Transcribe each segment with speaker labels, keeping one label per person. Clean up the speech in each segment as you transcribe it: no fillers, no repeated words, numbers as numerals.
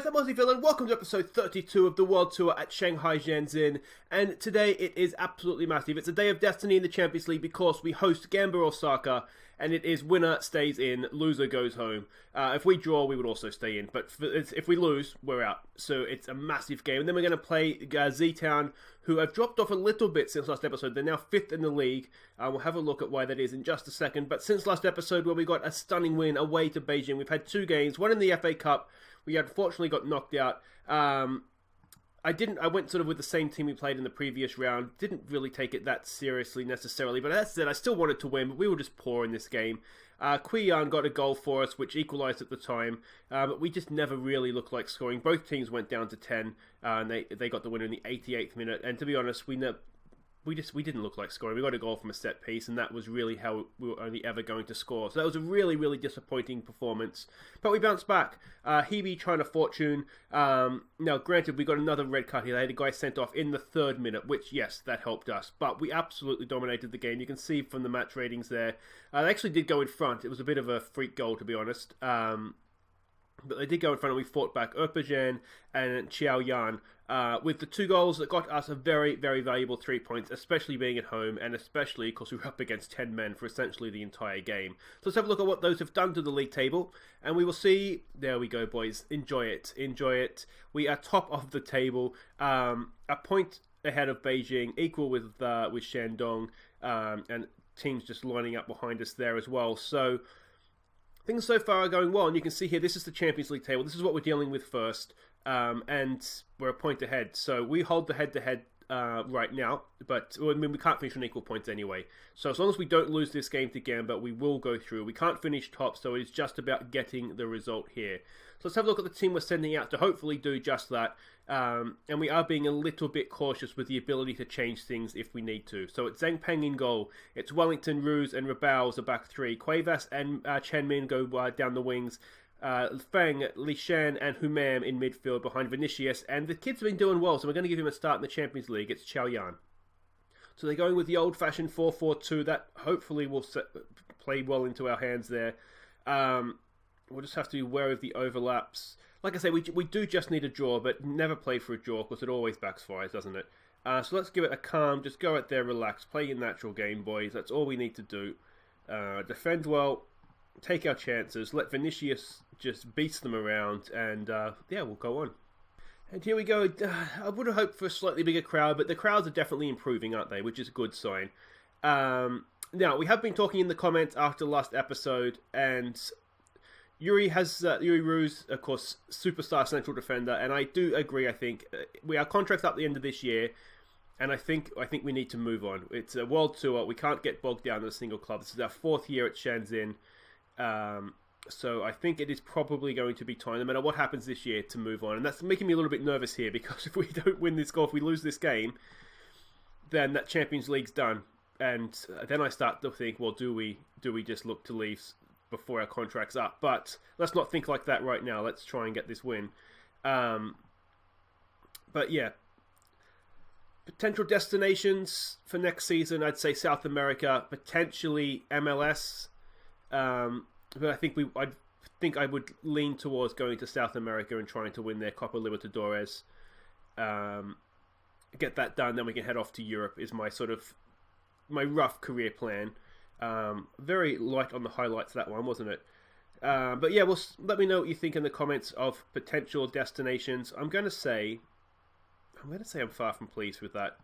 Speaker 1: I'm Aussie Villain. Welcome to episode 32 of the World Tour at Shanghai Shenxin. And today it is absolutely massive. It's a day of destiny in the Champions League because we host Gamba Osaka, and it is winner stays in, loser goes home. If we draw, we would also stay in, but if we lose, we're out. So it's a massive game. And then we're going to play Zhejiang, who have dropped off a little bit since last episode. They're now 5th in the league. We'll have a look at why that is in just a second. But since last episode, where we got a stunning win away to Beijing, we've had 2 games, one in the FA Cup. We unfortunately got knocked out. I went sort of with the same team we played in the previous round. Didn't really take it that seriously necessarily, but that said, I still wanted to win, but we were just poor in this game. Quiyan got a goal for us, which equalised at the time, but we just never really looked like scoring. Both teams went down to 10, and they got the winner in the 88th minute, and to be honest, we didn't look like scoring. We got a goal from a set piece, and that was really how we were only ever going to score. So that was a really, really disappointing performance. But we bounced back. Hebe trying to fortune. Now, granted, we got another red card here. They had a guy sent off in the 3rd minute, which, yes, that helped us. But we absolutely dominated the game. You can see from the match ratings there. They actually did go in front. It was a bit of a freak goal, to be honest. But they did go in front and we fought back. Erpajan and Xiao Yan with the 2 goals that got us a very, very valuable 3 points, especially being at home and especially because we were up against 10 men for essentially the entire game. So let's have a look at what those have done to the league table and we will see. There we go, boys. Enjoy it. Enjoy it. We are top of the table, a point ahead of Beijing, equal with Shandong, and teams just lining up behind us there as well. So things so far are going well, and you can see here, this is the Champions League table. This is what we're dealing with first, and we're a point ahead. So we hold the head-to-head right now, but I mean, we can't finish on equal points anyway. So as long as we don't lose this game to Gamba, we will go through. We can't finish top, so it's just about getting the result here. So let's have a look at the team we're sending out to hopefully do just that. And we are being a little bit cautious with the ability to change things if we need to. So it's Zhang Peng in goal. It's Wellington, Ruse, and Rabao as the back 3. Cuevas and Chen Min go down the wings. Feng, Li Shan, and Humam in midfield behind Vinicius. And the kid's been doing well, so we're going to give him a start in the Champions League. It's Xiao Yan. So they're going with the old-fashioned 4-4-2. That hopefully will play well into our hands there. We'll just have to be aware of the overlaps. Like I say, we do just need a draw, but never play for a draw because it always backfires, doesn't it? So let's give it a calm. Just go out there, relax, play your natural game, boys. That's all we need to do. Defend well, take our chances, let Vinicius just beats them around, and yeah, we'll go on. And here we go. I would have hoped for a slightly bigger crowd, but the crowds are definitely improving, aren't they? Which is a good sign. Now, we have been talking in the comments after last episode, and Yuri Ruse, of course, superstar central defender, and I do agree. I think our contract's up at the end of this year, and I think we need to move on. It's a world tour. We can't get bogged down in a single club. This is our 4th year at Shenzhen, so I think it is probably going to be time, no matter what happens this year, to move on. And that's making me a little bit nervous here because if we don't win this goal, if we lose this game, then that Champions League's done, and then I start to think, well, do we just look to leave before our contract's up? But let's not think like that right now. Let's try and get this win. But yeah, potential destinations for next season, I'd say South America, potentially MLS. But I think I would lean towards going to South America and trying to win their Copa Libertadores. Get that done, then we can head off to Europe. Is my rough career plan. Very light on the highlights, that one, wasn't it? But yeah, let me know what you think in the comments of potential destinations. I'm going to say I'm far from pleased with that.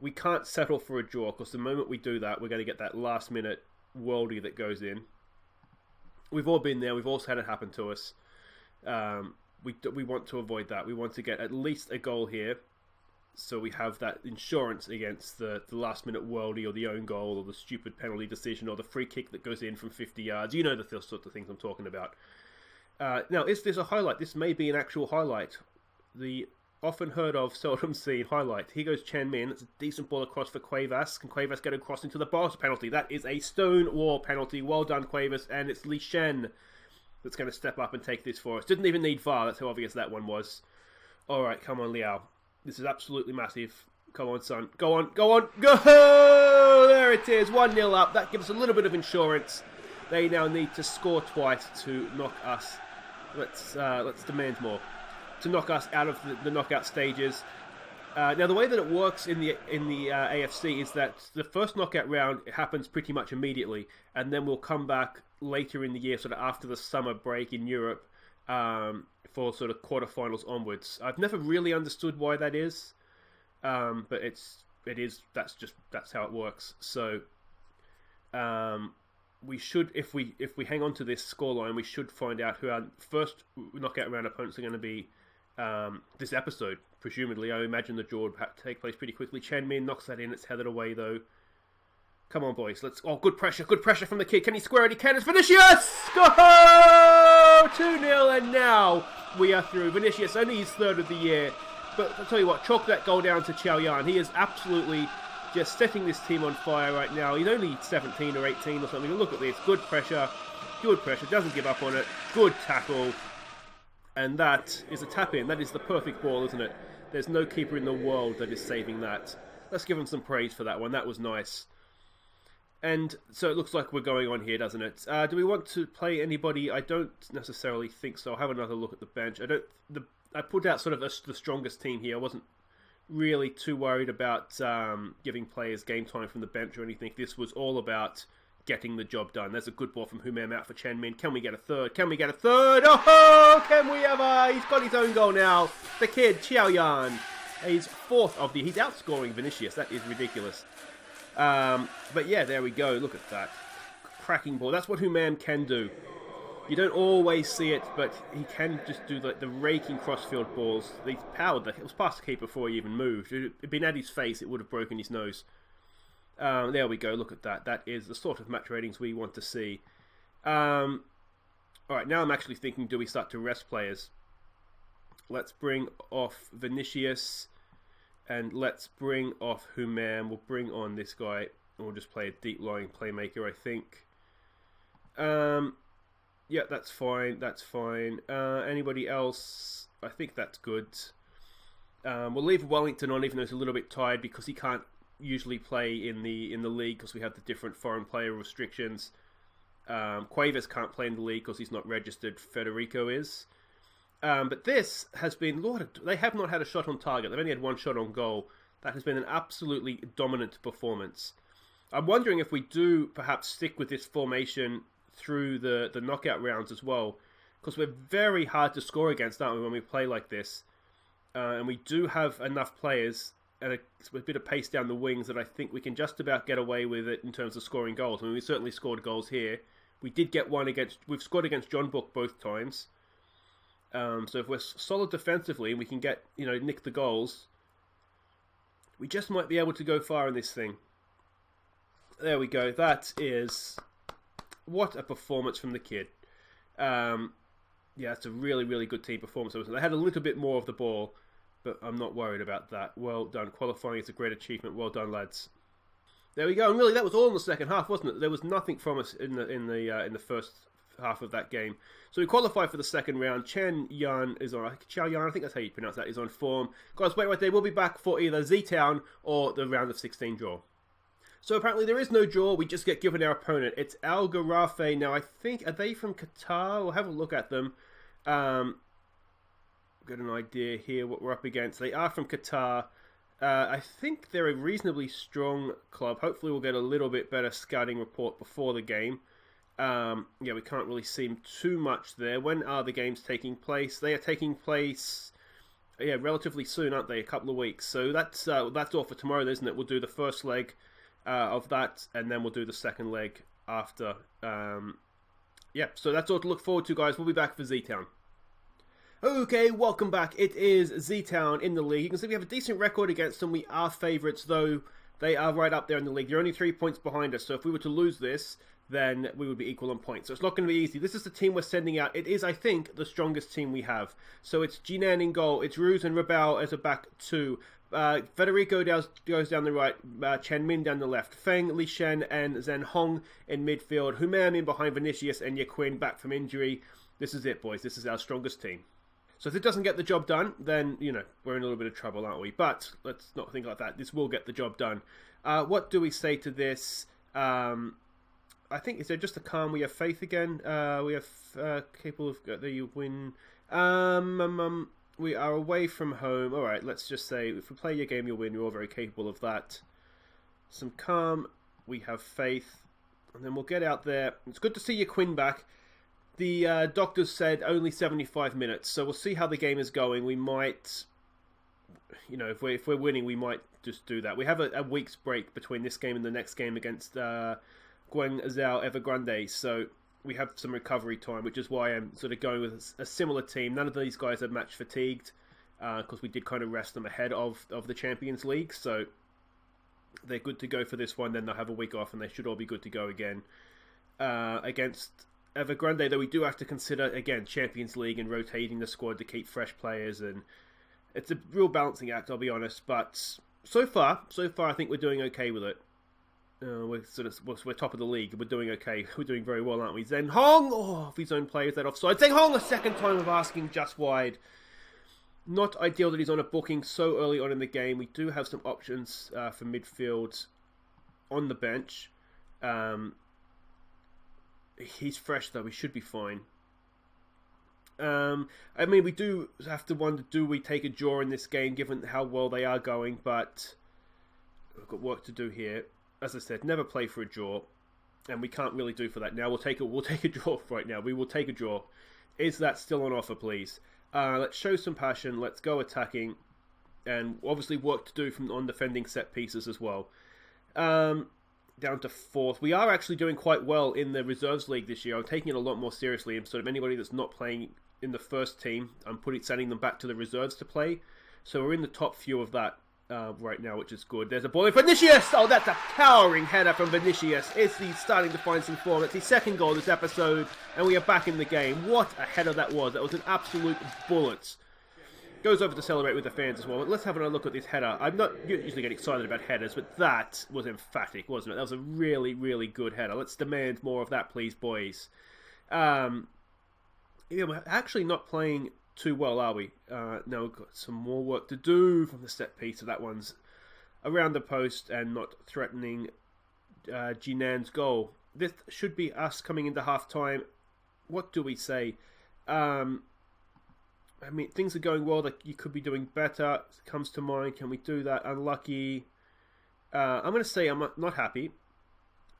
Speaker 1: We can't settle for a draw because the moment we do that, we're going to get that last minute worldie that goes in. We've all been there. We've also had it happen to us. We want to avoid that. We want to get at least a goal here, so we have that insurance against the last-minute worldie or the own goal or the stupid penalty decision or the free kick that goes in from 50 yards. You know the sort of things I'm talking about. Now, is this a highlight? This may be an actual highlight. The often heard of, seldom seen highlight. Here goes Chen Min. It's a decent ball across for Cuevas. Can Cuevas get across into the box? Penalty. That is a stone wall penalty. Well done, Cuevas. And it's Li Shen that's going to step up and take this for us. Didn't even need VAR. That's how obvious that one was. All right, come on, Liao. This is absolutely massive. Come on, son. Go on. Go on. Go! There it is. 1-0 up. That gives us a little bit of insurance. They now need to score twice to knock us. Let's demand more. to knock us out of the knockout stages. Now, the way that it works in the AFC is that the first knockout round happens pretty much immediately, and then we'll come back later in the year, sort of after the summer break in Europe, for sort of quarterfinals onwards. I've never really understood why that is, but that's how it works. So we should, if we hang on to this scoreline, we should find out who our first knockout round opponents are going to be this episode. Presumably, I imagine the draw would take place pretty quickly. Chen Min knocks that in. It's headed away though. Come on, boys. Let's. Oh, good pressure from the kid. Can he square it? He can. It's Vinicius! Go! 2-0, and now we are through. Vinicius, only his third of the year. But I'll tell you what, chalk that goal down to Chao Yan. He is absolutely just setting this team on fire right now. He's only 17 or 18 or something. Look at this. Good pressure. Doesn't give up on it. Good tackle. And that is a tap-in. That is the perfect ball, isn't it? There's no keeper in the world that is saving that. Let's give him some praise for that one. That was nice. And so it looks like we're going on here, doesn't it? Do we want to play anybody? I don't necessarily think so. I'll have another look at the bench. I put out sort of the strongest team here. I wasn't really too worried about giving players game time from the bench or anything. This was all about getting the job done. There's a good ball from Humam out for Chen Min. Can we get a third? Oh, can we ever? He's got his own goal now. The kid, Chao Yan. He's fourth of he's outscoring Vinicius. That is ridiculous. But yeah, there we go. Look at that. Cracking ball. That's what Humam can do. You don't always see it, but he can just do the raking crossfield balls. He's powered. It was past the keeper before he even moved. If it had been at his face, it would have broken his nose. There we go. Look at that. That is the sort of match ratings we want to see. Alright, now I'm actually thinking, do we start to rest players? Let's bring off Vinicius. And let's bring off Humam. We'll bring on this guy. And we'll just play a deep-lying playmaker, I think. Yeah, that's fine. Anybody else? I think that's good. We'll leave Wellington on, even though he's a little bit tired, because he can't usually play in the league because we have the different foreign player restrictions. Cuevas can't play in the league because he's not registered. Federico is. But this has been... Lord, they have not had a shot on target. They've only had one shot on goal. That has been an absolutely dominant performance. I'm wondering if we do perhaps stick with this formation through the knockout rounds as well, because we're very hard to score against, aren't we, when we play like this? And we do have enough players and a bit of pace down the wings that I think we can just about get away with it in terms of scoring goals. I mean, we certainly scored goals here. We did get one we've scored against John Book both times. So if we're solid defensively and we can get, nick the goals, we just might be able to go far in this thing. There we go. That is... What a performance from the kid. Yeah, it's a really, really good team performance. They had a little bit more of the ball, but I'm not worried about that. Well done. Qualifying is a great achievement. Well done, lads. There we go. And really, that was all in the second half, wasn't it? There was nothing from us in the first half of that game. So we qualify for the second round. Chao Yan, I think that's how you pronounce that, is on form. Guys, wait right there. We'll be back for either Z-Town or the round of 16 draw. So apparently there is no draw, we just get given our opponent. It's Al Gharafe. Now I think, are they from Qatar? We'll have a look at them. Got an idea here what we're up against. They are from Qatar. I think they're a reasonably strong club. Hopefully we'll get a little bit better scouting report before the game. Yeah, we can't really see too much there. When are the games taking place? They are taking place... Yeah, relatively soon, aren't they? A couple of weeks. So that's all for tomorrow, isn't it? We'll do the first leg of that, and then we'll do the second leg after. Yeah, so that's all to look forward to, guys. We'll be back for Z-Town. Okay, welcome back. It is Z-Town in the league. You can see we have a decent record against them. We are favourites, though. They are right up there in the league. They're only 3 points behind us, so if we were to lose this, then we would be equal on points. So it's not going to be easy. This is the team we're sending out. It is, I think, the strongest team we have. So it's Jinan in goal. It's Ruse and Rabao as a back two. Federico goes down the right, Chen Min down the left, Feng, Li Shen and Zhen Hong in midfield, Humam in behind Vinicius and Yaquin back from injury. This is it, boys. This is our strongest team. So if it doesn't get the job done, then, we're in a little bit of trouble, aren't we? But let's not think like that. This will get the job done. What do we say to this? I think, is there just a calm? We have faith again. We have capable of the win. We are away from home. All right, let's just say if we play your game, you'll win. You're all very capable of that. Some calm. We have faith. And then we'll get out there. It's good to see your Quinn back. The doctors said only 75 minutes, so we'll see how the game is going. We might, if we're winning, we might just do that. We have a week's break between this game and the next game against Guangzhou Evergrande, so we have some recovery time, which is why I'm sort of going with a similar team. None of these guys are match fatigued, because we did kind of rest them ahead of the Champions League, so they're good to go for this one. Then they'll have a week off, and they should all be good to go again against Evergrande, though we do have to consider, again, Champions League and rotating the squad to keep fresh players, and it's a real balancing act, I'll be honest, but so far, I think we're doing okay with it. We're top of the league, we're doing okay, we're doing very well, aren't we? Zheng Hong, off his own play, is that offside? Zheng Hong, a second time of asking just wide. Not ideal that he's on a booking so early on in the game. We do have some options for midfield on the bench. He's fresh, though. We should be fine. We do have to wonder, do we take a draw in this game, given how well they are going? But we've got work to do here. As I said, never play for a draw, and we can't really do for that now. We'll take a draw right now. We will take a draw. Is that still on offer, please? Let's show some passion. Let's go attacking, and obviously work to do on defending set pieces as well. Down to 4th. We are actually doing quite well in the Reserves League this year. I'm taking it a lot more seriously. And sort of anybody that's not playing in the first team, I'm sending them back to the reserves to play. So we're in the top few of that right now, which is good. There's a ball in for Vinicius! Oh, that's a towering header from Vinicius. He's starting to find some form. It's his second goal this episode, and we are back in the game. What a header that was. That was an absolute bullet. Goes over to celebrate with the fans as well. But let's have a look at this header. I'm not usually get excited about headers, but that was emphatic, wasn't it? That was a really, really good header. Let's demand more of that, please, boys. We're actually not playing too well, are we? No, we've got some more work to do from the set piece. So that one's around the post and not threatening Jinan's goal. This should be us coming into half-time. What do we say? Things are going well. Like, you could be doing better. It comes to mind. Can we do that? Unlucky. I'm going to say I'm not happy.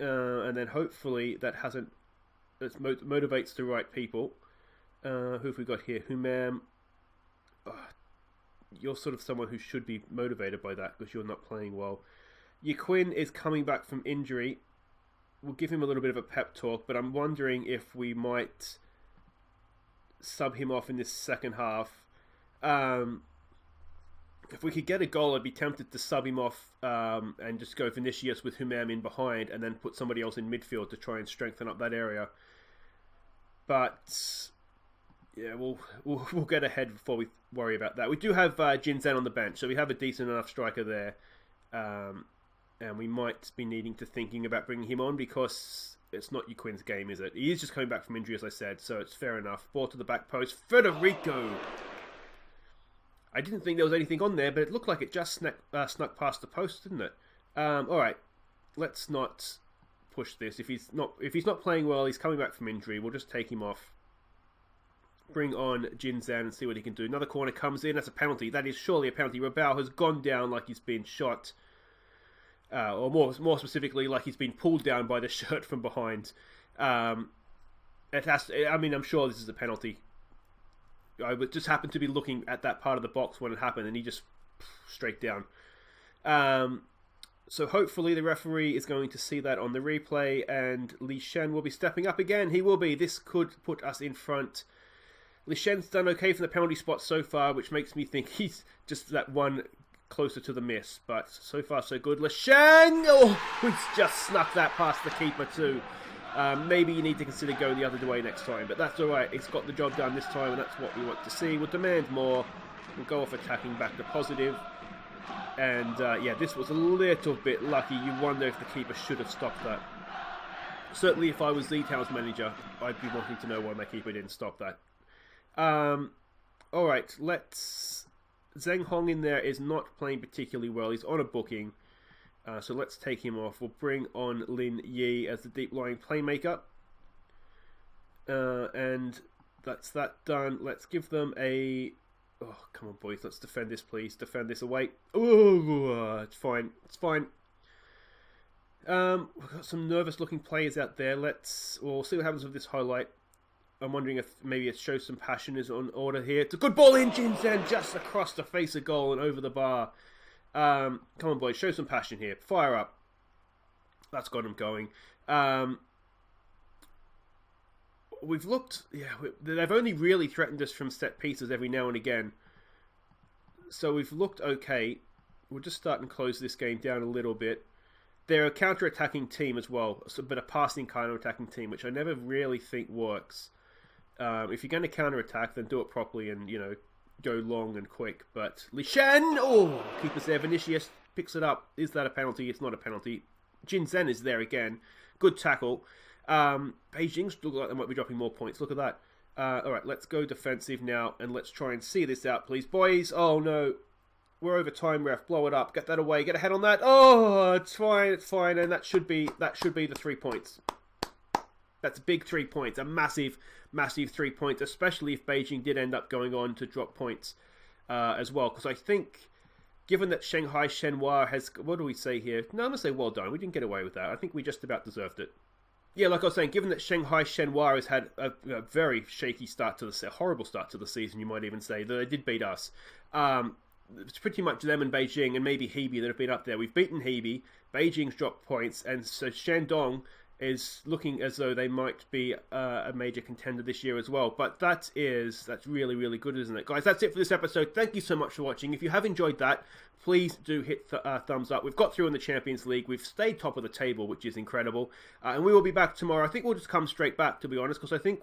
Speaker 1: And then hopefully that motivates the right people. Who have we got here? Humam. You're sort of someone who should be motivated by that because you're not playing well. Quinn is coming back from injury. We'll give him a little bit of a pep talk, but I'm wondering if we might sub him off in this second half. If we could get a goal, I'd be tempted to sub him off and just go Vinicius with Humam in behind and then put somebody else in midfield to try and strengthen up that area. But yeah, we'll get ahead before we worry about that. We do have Jin Zhen on the bench, so we have a decent enough striker there. And we might be needing to thinking about bringing him on because it's not Quinn's game, is it? He is just coming back from injury, as I said, so it's fair enough. Ball to the back post. Federico! I didn't think there was anything on there, but it looked like it just snuck past the post, didn't it? Alright, let's not push this. If he's not playing well, he's coming back from injury, we'll just take him off. Bring on Jin Zhan and see what he can do. Another corner comes in. That's a penalty. That is surely a penalty. Rabao has gone down like he's been shot. Or more specifically, like he's been pulled down by the shirt from behind. I'm sure this is a penalty. I just happened to be looking at that part of the box when it happened, and he just straight down. So hopefully the referee is going to see that on the replay, and Li Shen will be stepping up again. He will be. This could put us in front. Li Shen's done okay from the penalty spot so far, which makes me think he's just that one closer to the miss. But so far so good. Li Shen! Oh, he's just snuck that past the keeper too. Maybe you need to consider going the other way next time, but that's alright. It's got the job done this time, and that's what we want to see. We'll demand more. We'll go off attacking back to positive. And yeah, this was a little bit lucky. You wonder if the keeper should have stopped that. Certainly if I was Z-Town's manager, I'd be wanting to know why my keeper didn't stop that. Alright, let's... Zheng Hong in there is not playing particularly well. He's on a booking. So let's take him off. We'll bring on Lin Yi as the deep-lying playmaker. And that's that done. Let's give them a Oh, come on, boys. Let's defend this, please. Defend this away. Oh, it's fine. It's fine. We've got some nervous-looking players out there. We'll see what happens with this highlight. I'm wondering if maybe it shows some passion is on order here. It's a good ball in, Jinzen, just across the face of goal and over the bar. Come on, boys. Show some passion here. Fire up. That's got him going. We've looked... Yeah, they've only really threatened us from set pieces every now and again. So we've looked okay. We'll just start and close this game down a little bit. They're a counter-attacking team as well, but a passing counter-attacking team, which I never really think works. If you're going to counter-attack, then do it properly and, you know, go long and quick. But Li Shen, keep us there. Vinicius picks it up. Is that a penalty? It's not a penalty. Jin Zhen is there again. Good tackle. Beijing still look like they might be dropping more points. Look at that. Alright, let's go defensive now, and let's try and see this out, please. Boys, oh no. We're over time, ref. Blow it up. Get that away. Get a head on that. Oh, it's fine. It's fine. And that should be the 3 points. That's big 3 points. A massive, massive 3 points, especially if Beijing did end up going on to drop points as well. Because I think, given that Shanghai Shenhua has... What do we say here? No, I'm going to say well done. We didn't get away with that. I think we just about deserved it. Yeah, like I was saying, given that Shanghai Shenhua has had a very shaky start to the horrible start to the season, you might even say, though they did beat us. It's pretty much them and Beijing and maybe Hebei that have been up there. We've beaten Hebei, Beijing's dropped points, and so Shandong is looking as though they might be a major contender this year as well. But that's really, really good, isn't it? Guys, that's it for this episode. Thank you so much for watching. If you have enjoyed that, please do hit thumbs up. We've got through in the Champions League. We've stayed top of the table, which is incredible. And we will be back tomorrow. I think we'll just come straight back, to be honest, because I think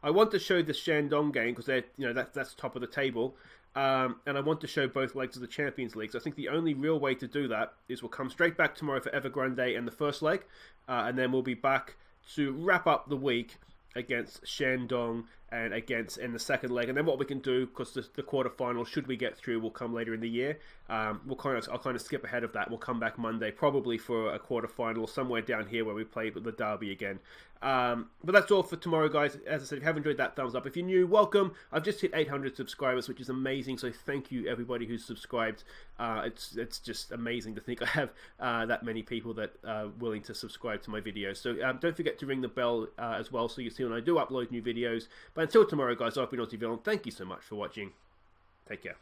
Speaker 1: I want to show the Shandong game because they're, you know, that's top of the table. And I want to show both legs of the Champions League. So I think the only real way to do that is we'll come straight back tomorrow for Evergrande and the first leg. And then we'll be back to wrap up the week against Shandong and in the second leg. And then what we can do, because the quarterfinals, should we get through, will come later in the year. I'll kind of skip ahead of that. We'll come back Monday, probably for a quarterfinal somewhere down here where we play the derby again. But that's all for tomorrow, guys. As I said, if you have enjoyed that, thumbs up. If you're new, welcome. I've just hit 800 subscribers, which is amazing. So thank you, everybody who's subscribed. It's just amazing to think I have that many people that are willing to subscribe to my videos. So don't forget to ring the bell as well, so you see when I do upload new videos. But until tomorrow, guys, I've been Aussie Villain. Thank you so much for watching. Take care.